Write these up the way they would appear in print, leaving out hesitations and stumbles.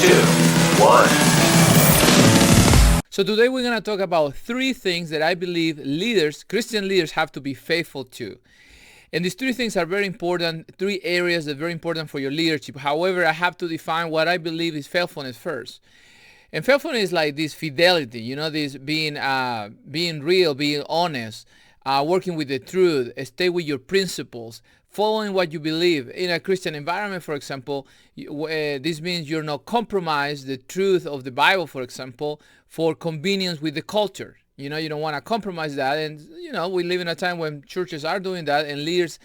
1. So today we're going to talk about 3 things that I believe leaders, Christian leaders, have to be faithful to. And these 3 things are very important, 3 areas that are very important for your leadership. However, I have to define what I believe is faithfulness first. And faithfulness is like this fidelity, this being real, being honest, working with the truth, stay with your principles, following what you believe. In a Christian environment, for example, this means you're not compromise the truth of the Bible, for example, for convenience with the culture. You don't want to compromise that. And, we live in a time when churches are doing that, and leaders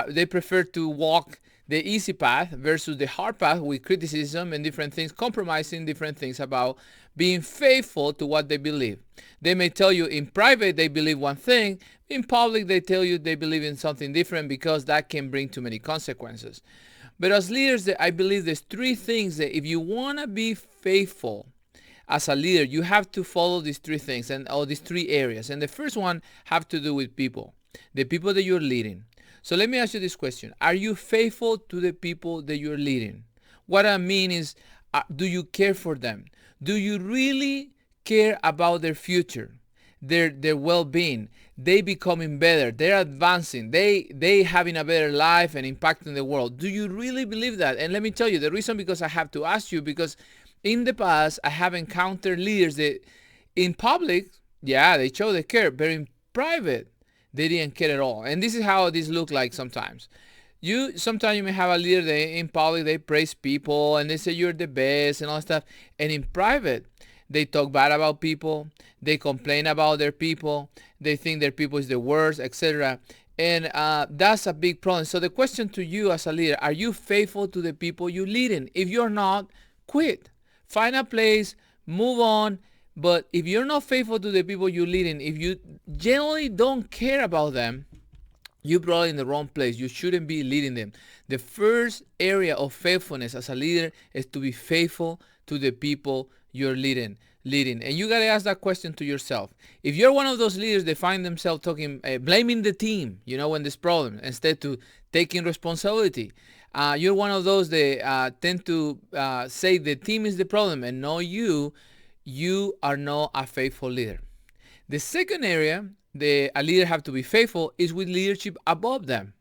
they prefer to walk the easy path versus the hard path with criticism and different things, compromising different things about being faithful to what they believe. They may tell you in private they believe one thing, in public they tell you they believe in something different, because that can bring too many consequences. But as leaders, I believe there's 3 things that if you want to be faithful as a leader, you have to follow these 3 things or these 3 areas. And the first one have to do with people, the people that you're leading. So let me ask you this question. Are you faithful to the people that you're leading? What I mean is, do you care for them? Do you really care about their future, their well-being? They becoming better, they're advancing, they having a better life and impacting the world. Do you really believe that? And let me tell you the reason, because I have to ask you, because in the past I have encountered leaders that in public, they show they care, but in private they didn't care at all. And this is how this look like sometimes. Sometimes you may have a leader that in public they praise people and they say you're the best and all that stuff. And in private, they talk bad about people. They complain about their people. They think their people is the worst, etc. And that's a big problem. So the question to you as a leader, are you faithful to the people you're leading? If you're not, quit. Find a place, move on. But if you're not faithful to the people you're leading, if you generally don't care about them, you're probably in the wrong place. You shouldn't be leading them. The first area of faithfulness as a leader is to be faithful to the people you're leading. And you got to ask that question to yourself. If you're one of those leaders that find themselves blaming the team, when there's problem, instead to taking responsibility, you're one of those that tend to say the team is the problem and not you are not a faithful leader. The second area that a leader have to be faithful is with leadership above them.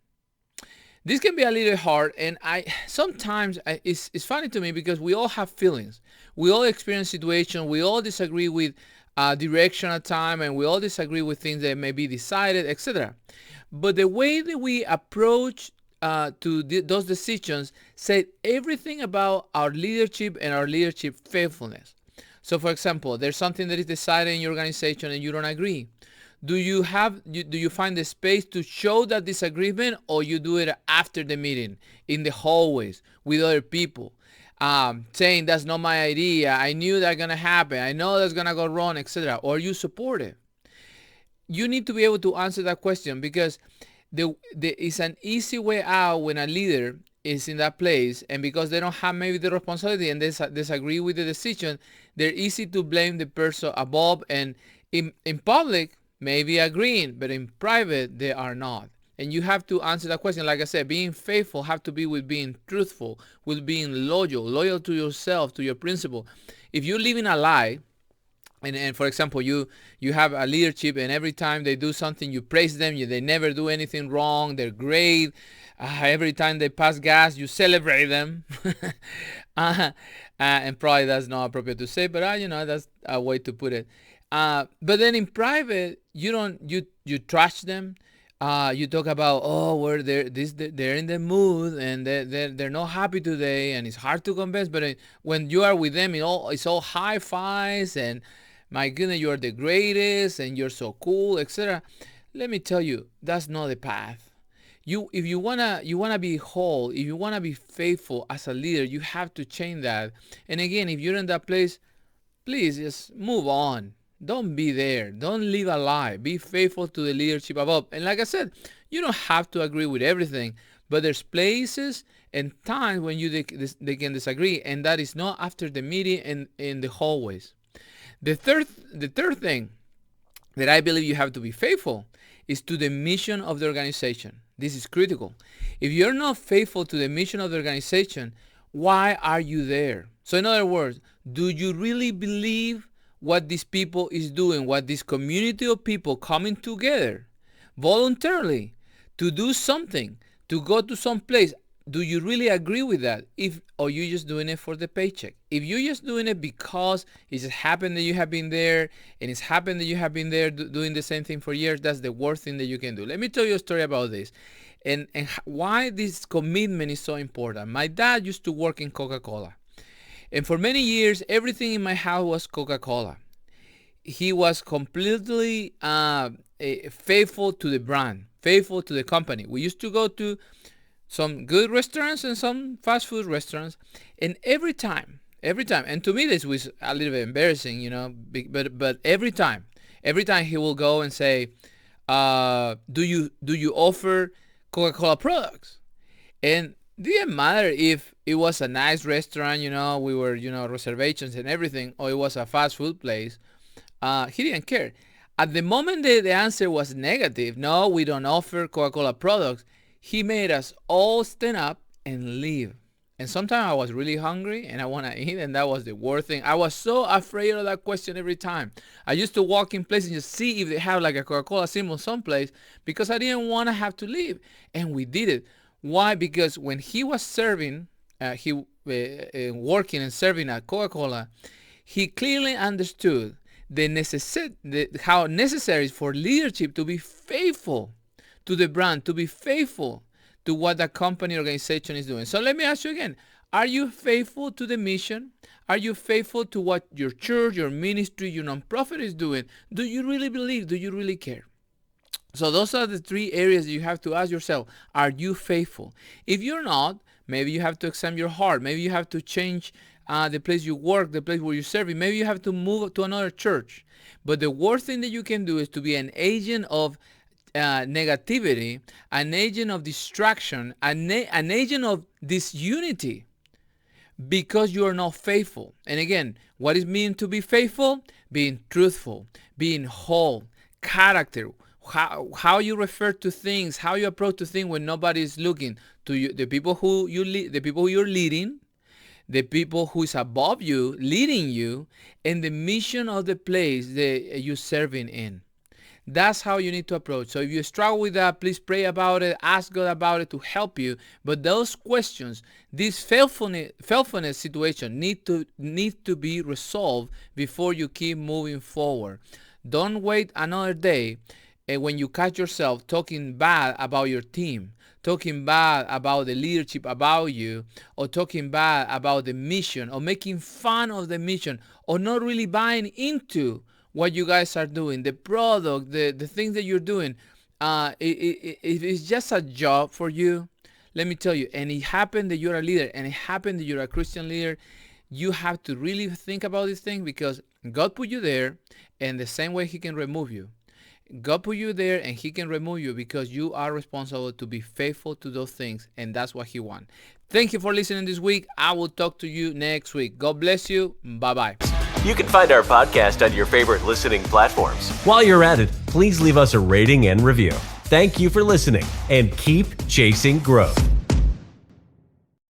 This can be a little hard, and sometimes it's funny to me, because we all have feelings. We all experience situations. We all disagree with direction at time, and we all disagree with things that may be decided, etc. But the way that we approach those decisions say everything about our leadership and our leadership faithfulness. So, for example, there's something that is decided in your organization and you don't agree. Do you find the space to show that disagreement, or you do it after the meeting, in the hallways with other people, saying that's not my idea, I knew that's going to happen, I know that's going to go wrong, etc. Or you support it? You need to be able to answer that question, because it's an easy way out when a leader is in that place, and because they don't have maybe the responsibility and they disagree with the decision, they're easy to blame the person above, and in public maybe agreeing, but in private they are not. And you have to answer that question. Like I said, being faithful have to be with being truthful, with being loyal to yourself, to your principle. If you live in a lie, and for example, you have a leadership, and every time they do something, you praise them, they never do anything wrong, they're great. Every time they pass gas, you celebrate them. And probably that's not appropriate to say, but that's a way to put it. But then in private, you trash them. You talk about, they're in the mood, and they're not happy today, and it's hard to convince. But when you are with them, it's all high fives, and my goodness, you're the greatest, and you're so cool, etc. Let me tell you, that's not the path. If you wanna be whole, if you wanna be faithful as a leader, you have to change that. And again, if you're in that place, please just move on. Don't be there. Don't live a lie. Be faithful to the leadership above. And like I said, you don't have to agree with everything, but there's places and times when they can disagree, and that is not after the meeting and in the hallways. The third thing that I believe you have to be faithful is to the mission of the organization. This is critical. If you're not faithful to the mission of the organization, why are you there? So in other words, do you really believe what these people is doing, what this community of people coming together voluntarily to do something, to go to some place? Do you really agree with that? Or you just doing it for the paycheck? If you're just doing it because it just happened that you have been there, and it's happened that you have been there doing the same thing for years, that's the worst thing that you can do. Let me tell you a story about this, and why this commitment is so important. My dad used to work in Coca-Cola, and for many years, everything in my house was Coca-Cola. He was completely faithful to the brand, faithful to the company. We used to go to some good restaurants and some fast food restaurants, and every time, and to me this was a little bit embarrassing, but every time he will go and say, do you offer Coca-Cola products? And it didn't matter if it was a nice restaurant, we were, reservations and everything, or it was a fast food place. He didn't care. At the moment that the answer was negative, no, we don't offer Coca-Cola products, he made us all stand up and leave. And sometimes I was really hungry and I want to eat, and that was the worst thing. I was so afraid of that question every time. I used to walk in places and just see if they have like a Coca-Cola symbol someplace, because I didn't want to have to leave. And we did it. Why? Because when he was serving, working and serving at Coca-Cola, he clearly understood how necessary it is for leadership to be faithful to the brand, to be faithful to what the company organization is doing. So let me ask you again, are you faithful to the mission? Are you faithful to what your church, your ministry, your nonprofit is doing? Do you really believe? Do you really care? So those are the three areas you have to ask yourself. Are you faithful? If you're not, maybe you have to examine your heart. Maybe you have to change the place you work, the place where you're serving. Maybe you have to move to another church. But the worst thing that you can do is to be an agent of negativity, an agent of distraction, an agent of disunity, because you are not faithful. And again, what does it mean to be faithful? Being truthful, being whole, character, how you refer to things, how you approach to things when nobody is looking, to you, the people who you're leading, the people who is above you, leading you, and the mission of the place that you're serving in. That's how you need to approach. So if you struggle with that, please pray about it, ask God about it to help you. But those questions, this faithfulness situation need to be resolved before you keep moving forward. Don't wait another day when you catch yourself talking bad about your team, talking bad about the leadership about you, or talking bad about the mission, or making fun of the mission, or not really buying into what you guys are doing, the product, the things that you're doing. If it's just a job for you, let me tell you, and it happened that you're a leader, and it happened that you're a Christian leader, you have to really think about this thing, because God put you there, and the same way he can remove you. God put you there, and he can remove you, because you are responsible to be faithful to those things, and that's what he wants. Thank you for listening this week. I will talk to you next week. God bless you. Bye-bye. You can find our podcast on your favorite listening platforms. While you're at it, please leave us a rating and review. Thank you for listening, and keep chasing growth.